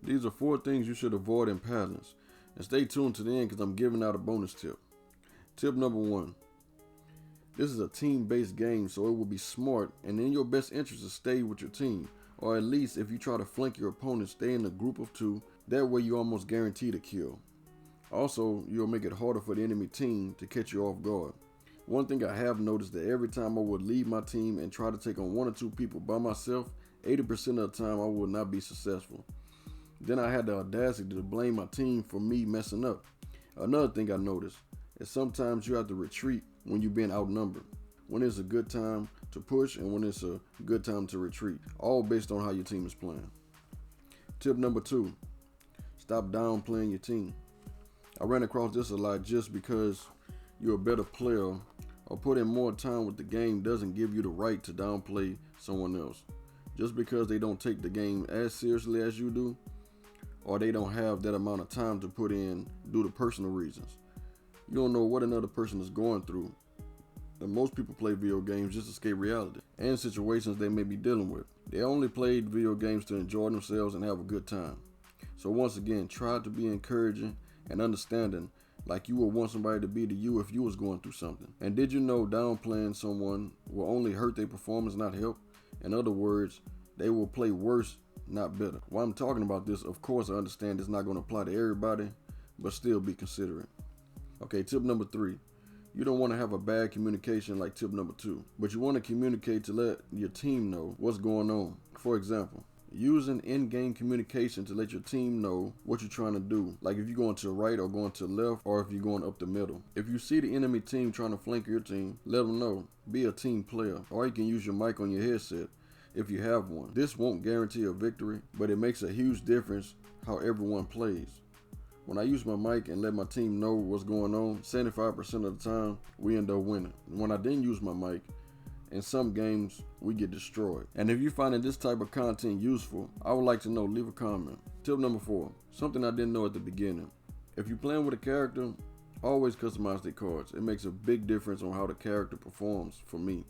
These are 4 things you should avoid in Paladins. And stay tuned to the end because I'm giving out a bonus tip. Tip number 1. This is a team-based game, so it will be smart and in your best interest to stay with your team. Or at least if you try to flank your opponent, stay in a group of 2. That way you almost guaranteed a kill. Also, you'll make it harder for the enemy team to catch you off guard. One thing I have noticed that every time I would leave my team and try to take on 1 or 2 people by myself, 80% of the time I would not be successful. Then I had the audacity to blame my team for me messing up. Another thing I noticed is sometimes you have to retreat when you're being outnumbered. When it's a good time to push and when it's a good time to retreat. All based on how your team is playing. Tip number 2. Stop downplaying your team. I ran across this a lot just because you're a better player or put in more time with the game doesn't give you the right to downplay someone else. Just because they don't take the game as seriously as you do, or they don't have that amount of time to put in due to personal reasons. You don't know what another person is going through. And most people play video games just to escape reality and situations they may be dealing with. They only played video games to enjoy themselves and have a good time. So once again, try to be encouraging and understanding, like you would want somebody to be to you if you was going through something. And did you know downplaying someone will only hurt their performance, not help? In other words, they will play worse, not better. While I'm talking about this, of course I understand it's not going to apply to everybody, but still be considerate. Okay, tip number 3. You don't want to have a bad communication like tip number 2, but you want to communicate to let your team know what's going on. For example, using in-game communication to let your team know what you're trying to do. Like if you're going to the right or going to the left, or if you're going up the middle. If you see the enemy team trying to flank your team, let them know. Be a team player. Or you can use your mic on your headset if you have one. This won't guarantee a victory, but it makes a huge difference how everyone plays. When I use my mic and let my team know what's going on, 75% of the time, we end up winning. When I didn't use my mic, in some games, we get destroyed. And if you're finding this type of content useful, I would like to know, leave a comment. Tip number 4, something I didn't know at the beginning. If you're playing with a character, always customize their cards. It makes a big difference on how the character performs for me.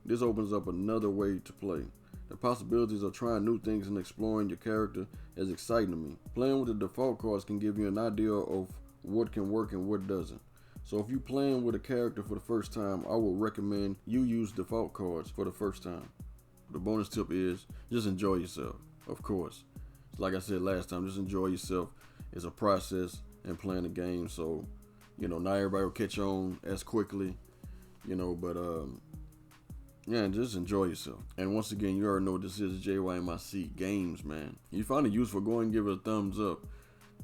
This opens up another way to play. The possibilities of trying new things and exploring your character is exciting to me. Playing with the default cards can give you an idea of what can work and what doesn't. So if you're playing with a character for the first time, I would recommend you use default cards for the first time. The bonus tip is just enjoy yourself, of course. Like I said last time, just enjoy yourself. It's a process in playing the game, so, not everybody will catch on as quickly, but yeah, just enjoy yourself. And once again, you already know what this is, JYMIC Games, man. If you find it useful, go ahead and give it a thumbs up.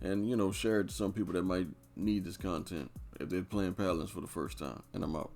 And, share it to some people that might need this content if they're playing Paladins for the first time. And I'm out.